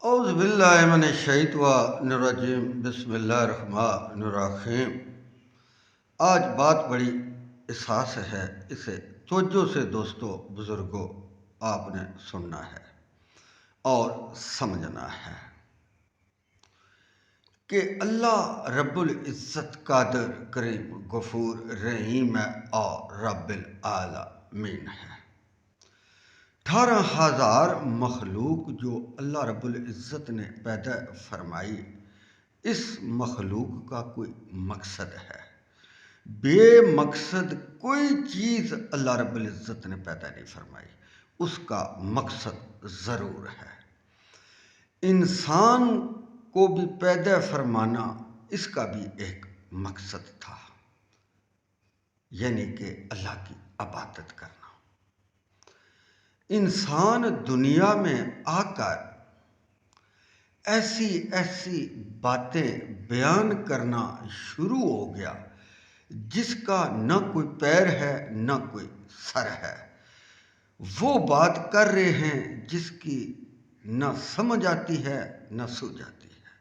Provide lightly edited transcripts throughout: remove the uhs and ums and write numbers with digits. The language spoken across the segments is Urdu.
اعوذ باللہ من الشیطان الرجیم بسم اللہ الرحمن الرحیم۔ آج بات بڑی حساس ہے، اسے توجہ سے دوستو بزرگوں آپ نے سننا ہے اور سمجھنا ہے کہ اللہ رب العزت قادر کریم غفور رحیم ہے اور رب العالمین ہے۔ 18,000 مخلوق جو اللہ رب العزت نے پیدا فرمائی، اس مخلوق کا کوئی مقصد ہے؟ بے مقصد کوئی چیز اللہ رب العزت نے پیدا نہیں فرمائی، اس کا مقصد ضرور ہے۔ انسان کو بھی پیدا فرمانا اس کا بھی ایک مقصد تھا، یعنی کہ اللہ کی عبادت کرنا۔ انسان دنیا میں آ کر ایسی ایسی باتیں بیان کرنا شروع ہو گیا جس کا نہ کوئی پیر ہے نہ کوئی سر ہے۔ وہ بات کر رہے ہیں جس کی نہ سمجھ آتی ہے نہ سوجھ آتی ہے۔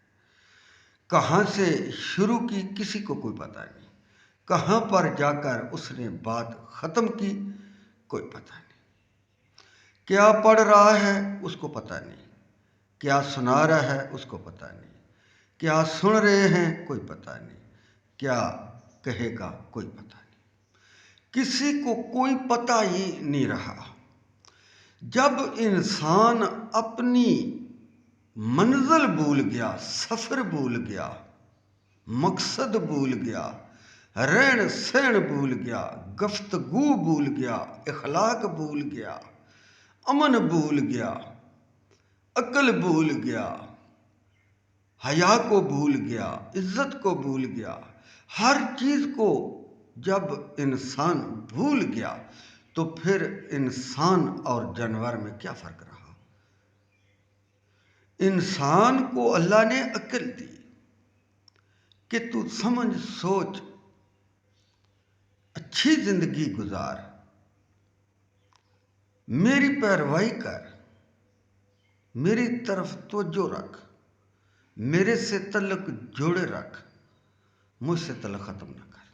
کہاں سے شروع کی کسی کو کوئی پتہ نہیں، کہاں پر جا کر اس نے بات ختم کی کوئی پتہ نہیں۔ کیا پڑھ رہا ہے اس کو پتہ نہیں، کیا سنا رہا ہے اس کو پتہ نہیں، کیا سن رہے ہیں کوئی پتہ نہیں، کیا کہے گا کوئی پتہ نہیں، کسی کو کوئی پتہ ہی نہیں رہا۔ جب انسان اپنی منزل بھول گیا، سفر بھول گیا، مقصد بھول گیا، رہن سہن بھول گیا، گفتگو بھول گیا، اخلاق بھول گیا، امن بھول گیا، عقل بھول گیا، حیا کو بھول گیا، عزت کو بھول گیا، ہر چیز کو جب انسان بھول گیا تو پھر انسان اور جانور میں کیا فرق رہا؟ انسان کو اللہ نے عقل دی کہ تو سمجھ سوچ، اچھی زندگی گزار، میری پیروی کر، میری طرف توجہ رکھ، میرے سے تعلق جوڑے رکھ، مجھ سے تعلق ختم نہ کر۔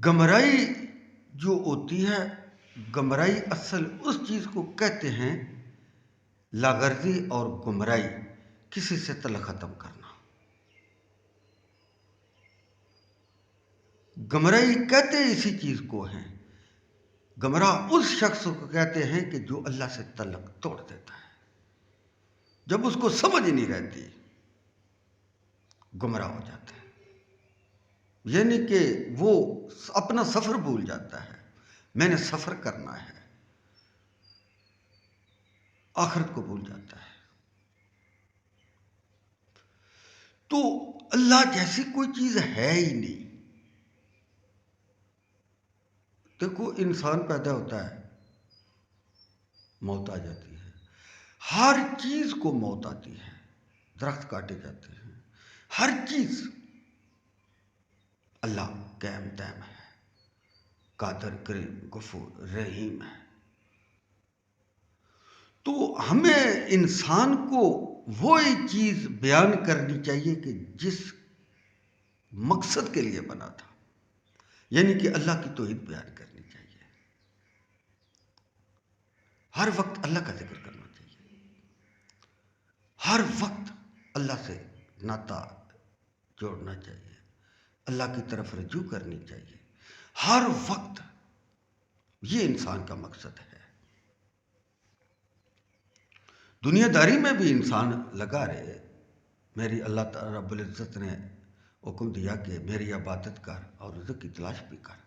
گمراہی جو ہوتی ہے، گمراہی اصل اس چیز کو کہتے ہیں، لاغرضی اور گمراہی کسی سے تعلق ختم کرنا۔ گمراہی کہتے اسی چیز کو ہیں۔ گمراہ اس شخص کو کہتے ہیں کہ جو اللہ سے تعلق توڑ دیتا ہے، جب اس کو سمجھ نہیں رہتی گمراہ ہو جاتا ہے، یعنی کہ وہ اپنا سفر بھول جاتا ہے۔ میں نے سفر کرنا ہے، آخرت کو بھول جاتا ہے۔ تو اللہ جیسی کوئی چیز ہے ہی نہیں۔ دیکھو، انسان پیدا ہوتا ہے، موت آ جاتی ہے، ہر چیز کو موت آتی ہے، درخت کاٹے جاتے ہیں، ہر چیز۔ اللہ قائم دائم ہے، قادر کریم غفور رحیم ہے۔ تو ہمیں انسان کو وہی چیز بیان کرنی چاہیے کہ جس مقصد کے لیے بنا تھا، یعنی کہ اللہ کی توحید بیان کرنی چاہیے۔ ہر وقت اللہ کا ذکر کرنا چاہیے، ہر وقت اللہ سے ناطہ جوڑنا چاہیے، اللہ کی طرف رجوع کرنی چاہیے ہر وقت۔ یہ انسان کا مقصد ہے۔ دنیا داری میں بھی انسان لگا رہے، میری اللہ تعالی رب العزت نے حکم دیا کہ میری عبادت کر اور رزق کی تلاش بھی کر۔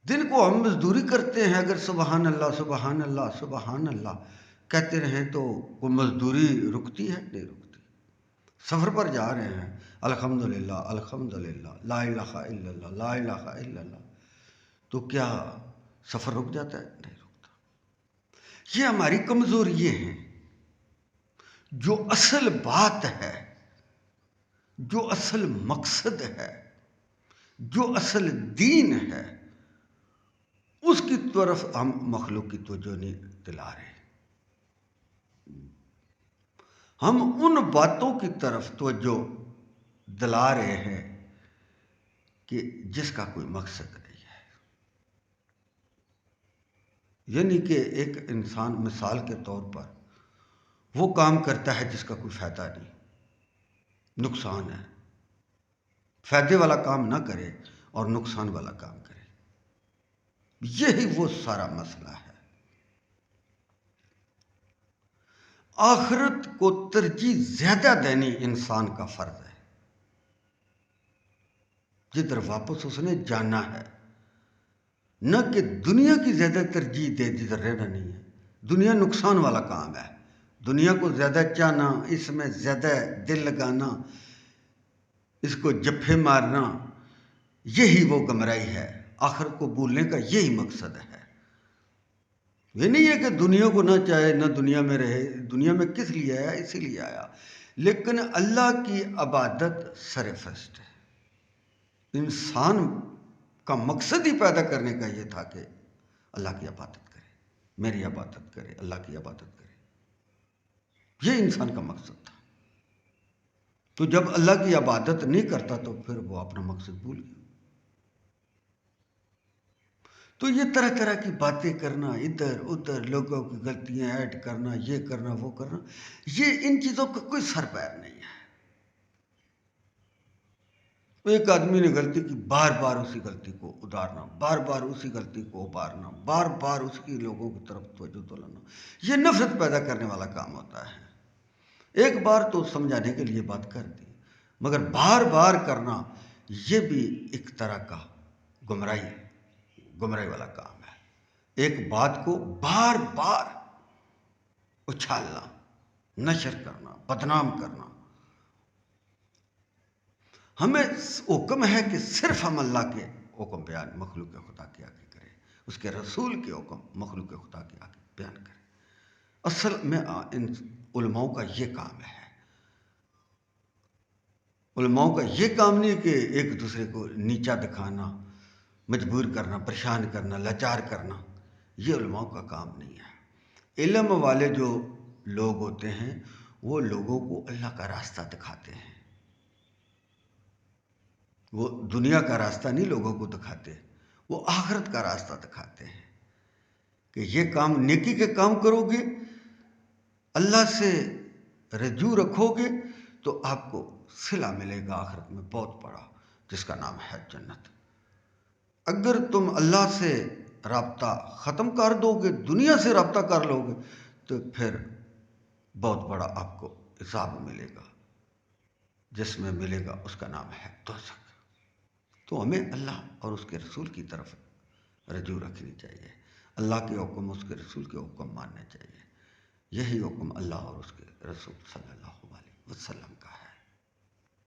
دن کو ہم مزدوری کرتے ہیں، اگر سبحان اللہ سبحان اللہ سبحان اللہ کہتے رہیں تو وہ مزدوری رکتی ہے؟ نہیں رکتی۔ سفر پر جا رہے ہیں، الحمدللہ الحمدللہ لا الہ الا اللہ لا الہ الا اللہ، تو کیا سفر رک جاتا ہے؟ نہیں رکتا۔ یہ ہماری کمزوری ہیں۔ جو اصل بات ہے، جو اصل مقصد ہے، جو اصل دین ہے، اس کی طرف ہم مخلوق کی توجہ نہیں دلا رہے۔ ہم ان باتوں کی طرف توجہ دلا رہے ہیں کہ جس کا کوئی مقصد نہیں ہے. یعنی کہ ایک انسان مثال کے طور پر وہ کام کرتا ہے جس کا کوئی فائدہ نہیں، نقصان ہے. فائدے والا کام نہ کرے اور نقصان والا کام کرے. یہی وہ سارا مسئلہ ہے. آخرت کو ترجیح زیادہ دینی انسان کا فرض ہے. جدھر واپس اس نے جانا ہے، نہ کہ دنیا کی زیادہ ترجیح دے جدھر رہنا نہیں ہے. دنیا نقصان والا کام ہے. دنیا کو زیادہ چاہنا، اس میں زیادہ دل لگانا، اس کو جپھے مارنا، یہی وہ گمراہی ہے. آخرت کو بھولنے کا یہی مقصد ہے. یہ نہیں ہے کہ دنیا کو نہ چاہے، نہ دنیا میں رہے. دنیا میں کس لیے آیا؟ اسی لیے آیا. لیکن اللہ کی عبادت سر فہرست ہے. انسان کا مقصد ہی پیدا کرنے کا یہ تھا کہ اللہ کی عبادت کرے، میری عبادت کرے، اللہ کی عبادت کرے. یہ انسان کا مقصد تھا. تو جب اللہ کی عبادت نہیں کرتا تو پھر وہ اپنا مقصد بھول گیا. تو یہ طرح طرح کی باتیں کرنا، ادھر ادھر لوگوں کی غلطیاں ایڈ کرنا، یہ کرنا وہ کرنا، یہ ان چیزوں کا کوئی سر پیر نہیں ہے. ایک آدمی نے غلطی کی، بار بار اسی غلطی کو ادارنا، بار بار اسی غلطی کو ابارنا، بار بار اس کی لوگوں کی طرف توجہ دلانا، یہ نفرت پیدا کرنے والا کام ہوتا ہے. ایک بار تو سمجھانے کے لیے بات کر دی، مگر بار بار کرنا یہ بھی ایک طرح کا گمراہی والا کام ہے. ایک بات کو بار بار اچھالنا، نشر کرنا، بدنام کرنا. ہمیں حکم ہے کہ صرف ہم اللہ کے حکم بیان مخلوق خدا کے آگے کریں، اس کے رسول کے حکم مخلوق خدا کے آگے بیان کریں. اصل میں ان علماؤں کا یہ کام ہے. علماؤں کا یہ کام نہیں کہ ایک دوسرے کو نیچا دکھانا، مجبور کرنا، پریشان کرنا، لاچار کرنا. یہ علماؤں کا کام نہیں ہے. علم والے جو لوگ ہوتے ہیں وہ لوگوں کو اللہ کا راستہ دکھاتے ہیں. وہ دنیا کا راستہ نہیں لوگوں کو دکھاتے، وہ آخرت کا راستہ دکھاتے ہیں کہ یہ کام، نیکی کے کام کرو گے، اللہ سے رجوع رکھو گے تو آپ کو صلہ ملے گا آخرت میں بہت بڑا، جس کا نام ہے جنت. اگر تم اللہ سے رابطہ ختم کر دو گے، دنیا سے رابطہ کر لو گے، تو پھر بہت بڑا آپ کو عذاب ملے گا، جس میں ملے گا اس کا نام ہے دوزخ. تو ہمیں اللہ اور اس کے رسول کی طرف رجوع رکھنی چاہیے. اللہ کے حکم، اس کے رسول کے حکم ماننے چاہیے. یہی حکم اللہ اور اس کے رسول صلی اللہ علیہ وسلم کا ہے.